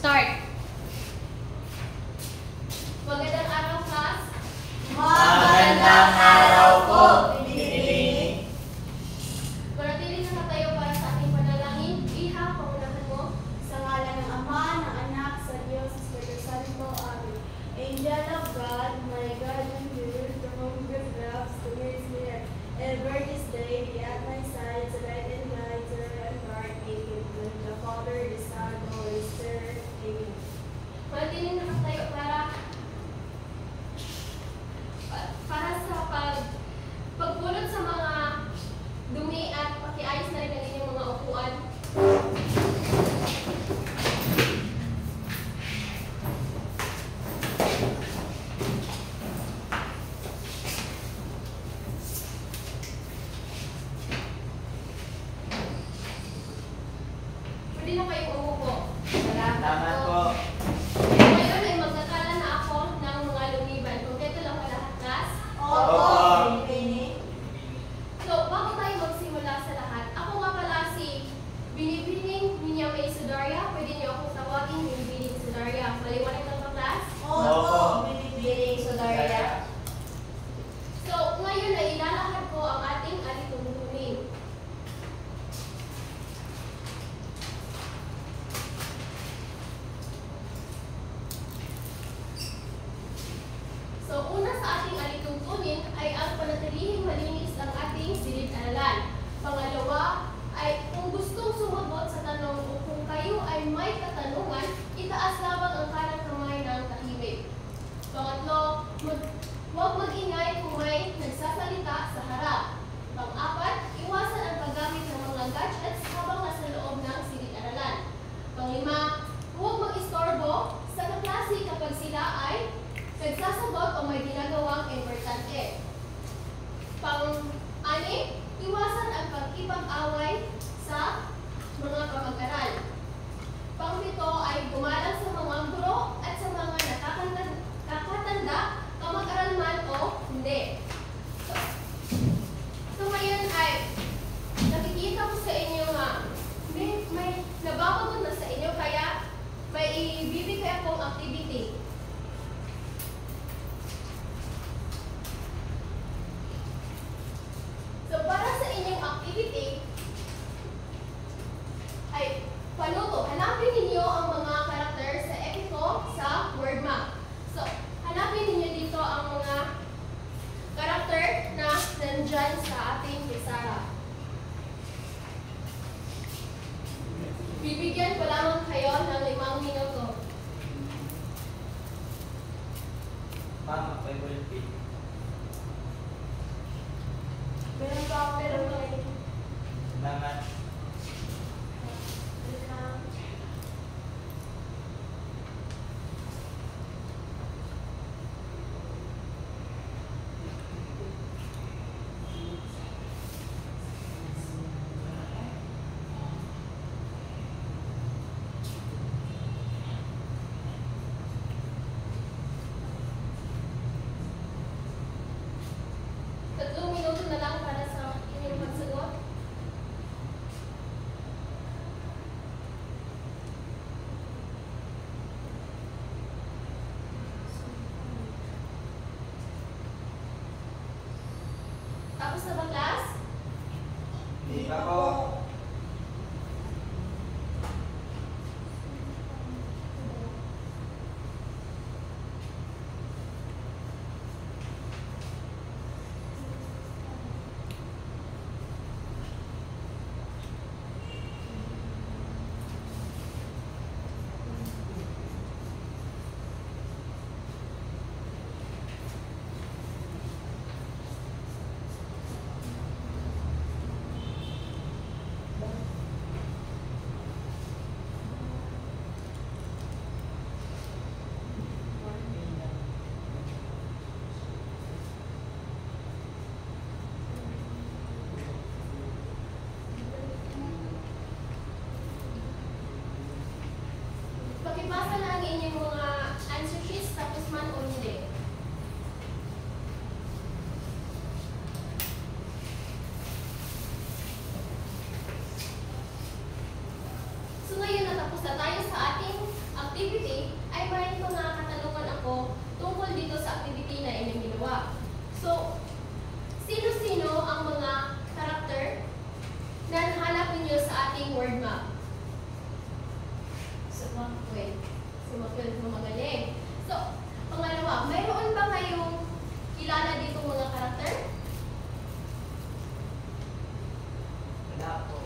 Start! Magandang araw, class. Magandang araw po, Binibining. Manatili na tayo para sa ating panalangin. Iha, pangunahan mo. Sa ngalan ng Ama, ng Anak, sa Diyos, Espiritu Santo. Amen. Angel of God, my guardian dear, from whom good loves to me is near. Ever this day, be at my side, to light and guide, to and guard, amen. With the Father, the Son, the Holy Spirit. Amen. Manatili na tayo para sa pagpulot sa mga dumi at pakiayos na rin ang inyong mga upuan. Pwede na kayong umupo. Salamat po. Ngayon ay magkakala na ako ng mga lumiban. Kompleto lang ba lahat, class? Opo, Binibining. So, bago tayo magsimula sa lahat, ako nga pala si Binibining Minya May Sudaria. Pwede niyo akong tawagin Binibining Sudaria. Maliwanag lang ba, class? Opo, Binibining Sudaria. So, ngayon ay ilalahad ko ang ating alituntunin. So, una sa ating alituntunin ay ang panatilihing malinis ang ating silid-aralan. Pangalawa ay kung gustong sumagot sa tanong o kung kayo ay may katanungan, itaas lamang ang kanang kamay ng tahimik. Pangatlo, huwag mag-ingay kung may nagsasalita sa harap. Pang-apat, iwasan ang paggamit ng mga gadgets habang nasa loob ng silid-aralan. Panglima, huwag mag-istorbo sa kaklase kapag sila ay nagsasagot o may ginagawang importante. Pang-anim, iwasan ang pagkipag-away sa mga kamag-aral. Pang-pito ay gumalang sa mga guro at sa mga nakakatanda, kamag-aral man o hindi. So ngayon ay nakikita ko sa inyo nga may nababagot na sa inyo kaya may ibibigay akong activity. So, para sa inyong activity, ay panuto. Hanapin ninyo ang mga karakter sa Epico sa word map. So, hanapin ninyo dito ang mga karakter na nandyan sa ating pizarra. Bibigyan ko lamang kayo ng 5 minuto. Ma'am, favorite pig. Meron pa ako pero may... Salamat. Tatlong minuto na lang para sa inyong pagsagot. Tapos na ba, class? Hindi pa po. Pakibasa na ang inyong mga answer sheets tapos man o hindi. So ngayon natapos na tayo sa ating activity. Si Macfield, magaling. So, pangalawa, mayroon ba kayong kilala dito mga karakter? Wala po.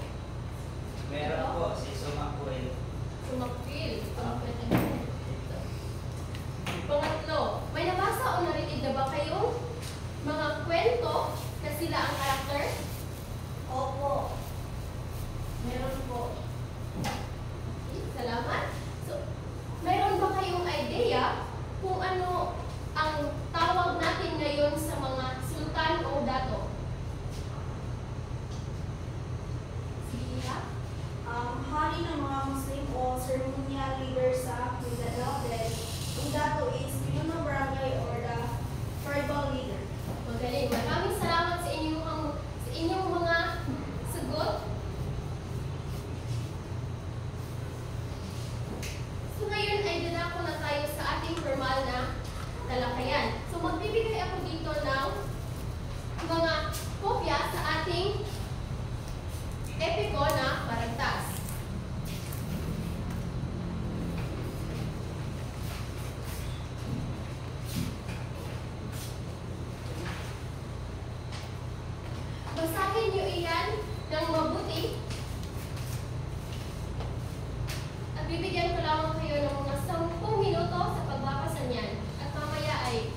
Meron po, si Sumakuel. Si Macfield. Pangatlo, may nabasa o narinig na ba kayong mga kwento na sila ang karakter? Opo. Meron po. Okay, salamat. So, mayroon ba kayong idea kung ano ang tawag natin ngayon sa mga sultan o dato? Sige ha? Hari ng mga Muslim o ceremonial leader sa Mindanao Delhi. Ang dato is Pinuno Barangay or the tribal leader. Magaling. Maraming salamat sa inyong mga sagot. So ngayon ay dadako na tayo sa ating formal na talakayan. So magbibigay ako dito ng mga kopya sa ating epiko na Maragtas. Basahin niyo iyan ng mabuti at bibigyan ko lamang kayo ng mga 10 minuto sa pagbabasa niyan at mamaya ay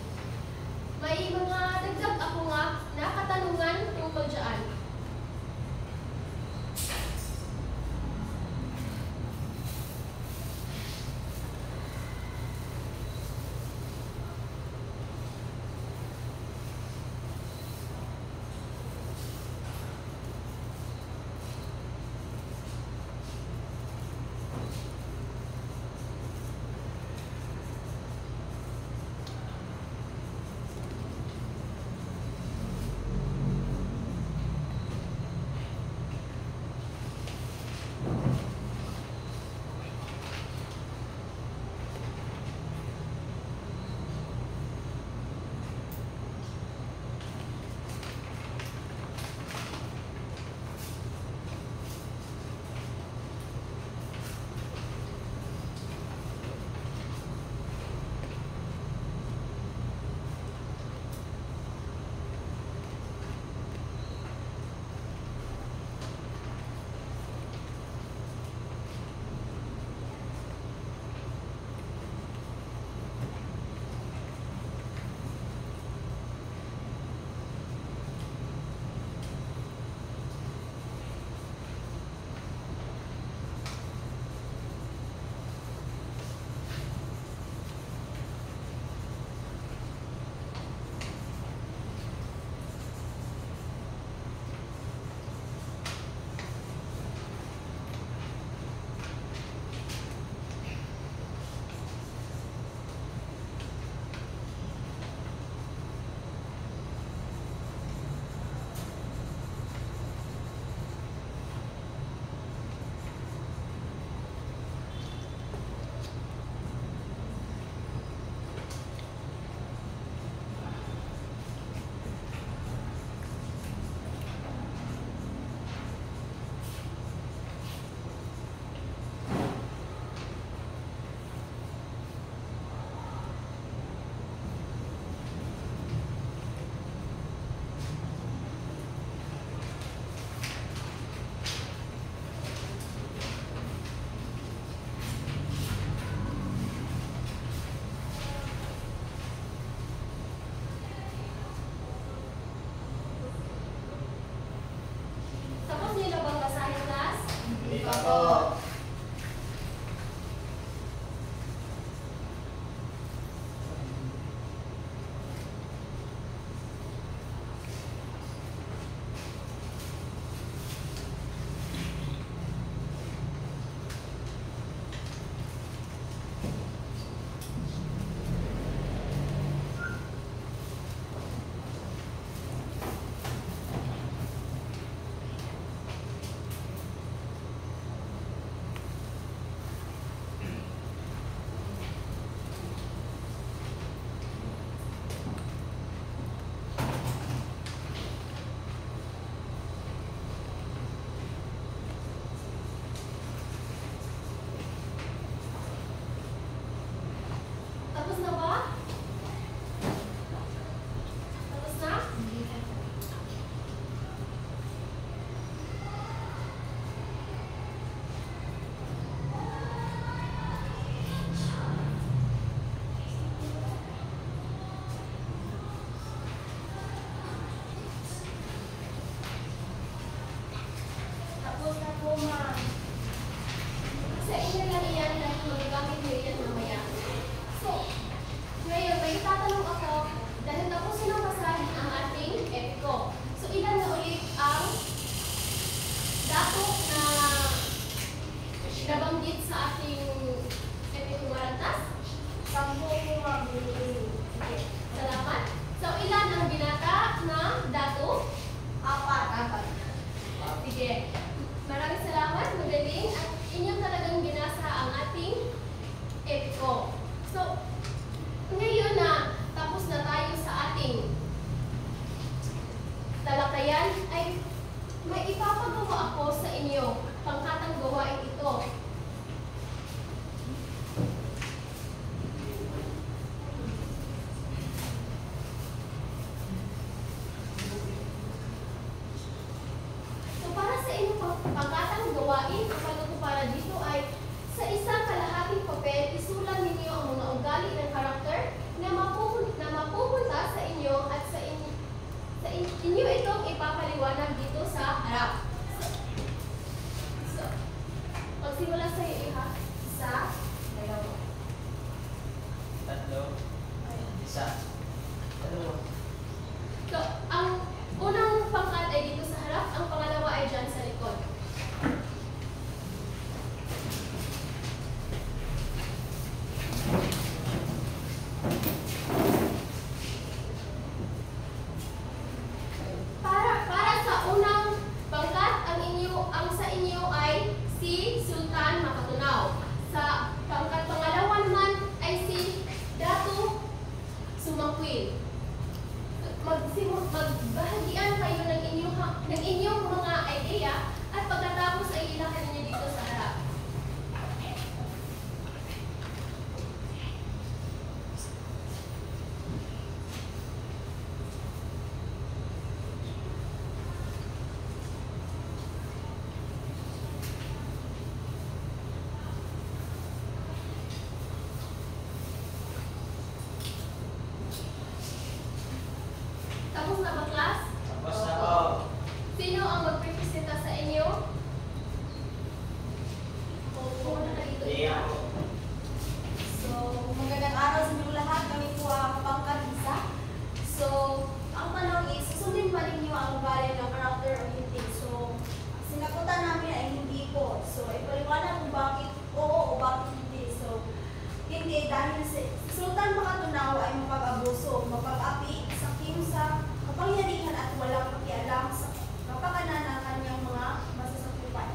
dahil si Sultan makatunaw ay mapag-abuso, mapag-api, sakim sa kapangyarihan at walang pakialam sa kapakanan ng kanyang mga masasakupan.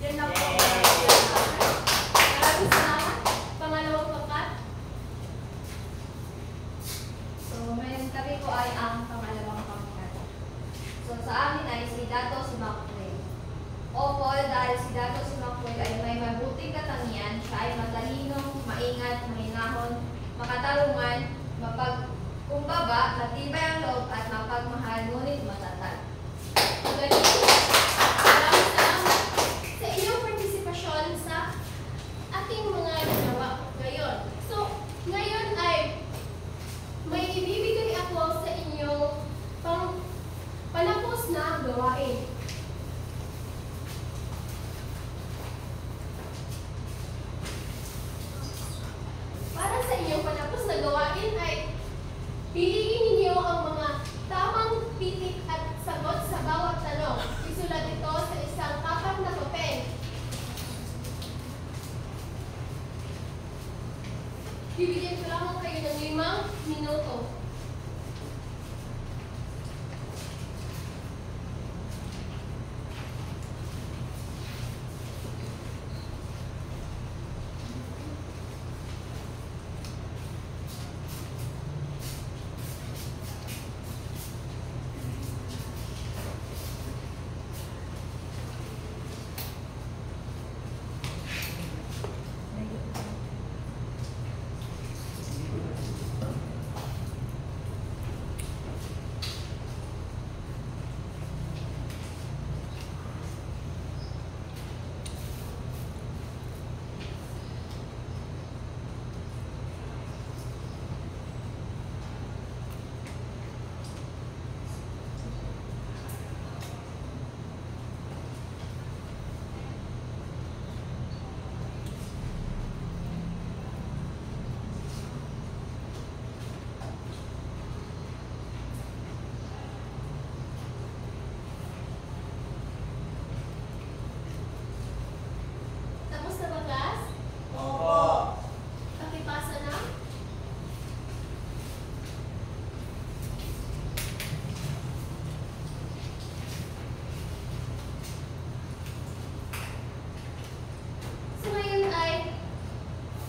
Yan lang po. Maraming salamat. Pangalawang pangkat. So, ngayon kami po ay ang pangalawang pangkat. So, sa amin ay si Dato si Macwell. Opo, dahil si Dato si Macwell ay may mabuting katangian, siya ay matalinong, maingat, mahinahon, makatarungan, mapagkumbaba, matibay ang loob at mapagmahal, ngunit matatag. Magaling. Maraming salamat sa inyong partisipasyon sa ating mga ginawa ngayon. So, ngayon ay may ibibigay ako sa inyong panapos na gawain. Para sa inyong panapos na gawain ay piliin ninyo ang mga tamang pitik at sagot sa bawat tanong. Isulat ito sa isang papat na papel. Bibigyan ko lamang kayo ng 5 minuto. Tapos na ba, class? Opo. Pakipasa na. So ngayon ay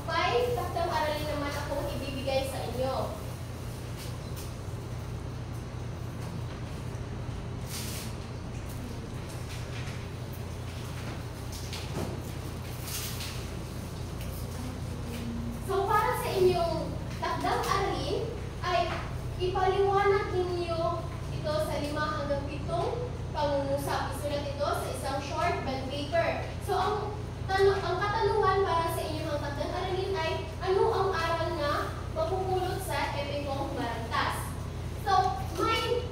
5 taktang aralin naman akong ibibigay sa inyo. So para sa inyong takdang aralin ay ipaliwanag ninyo ito sa 5 hanggang 7 pangungusap. Isulat ito sa isang short bond paper. So ang katanungan para sa inyong takdang aralin ay ano ang aral na mapupulot sa epikong marantas. So may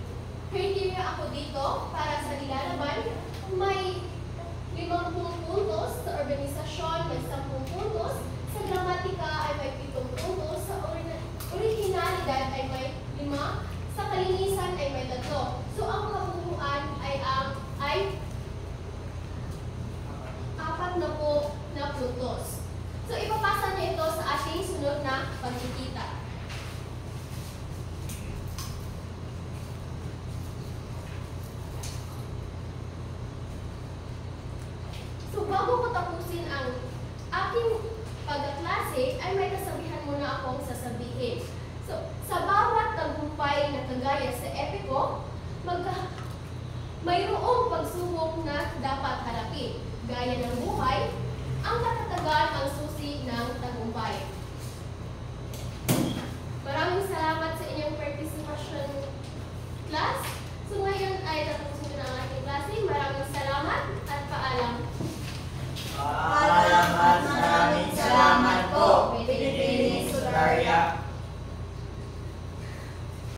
criteria ako dito para sa nilalaban. May 50 puntos sa organisasyon, may 10 puntos. Sa gramatika ay may 7 puntos. Sa originalidad ay may 5. Sa kalinisan ay may 3. So ang kabuuan ay 40 na puntos. So ipapasa niyo ito sa ating sunod na pagkikita. So bago ko tapusin ang aking pagkaklase, ay may kasabihan muna akong sasabihin. So sa bawat tagumpay na kagaya sa epiko, mayroong pagsubok na dapat harapin. Gaya ng buhay, ang katatagan ang susi ng tagumpay. Maraming salamat sa inyong participation, class. So ngayon ay tapusin ko na ang ating klase. Maraming salamat at paalam. Maraming salamat po, Pinipili Solaria.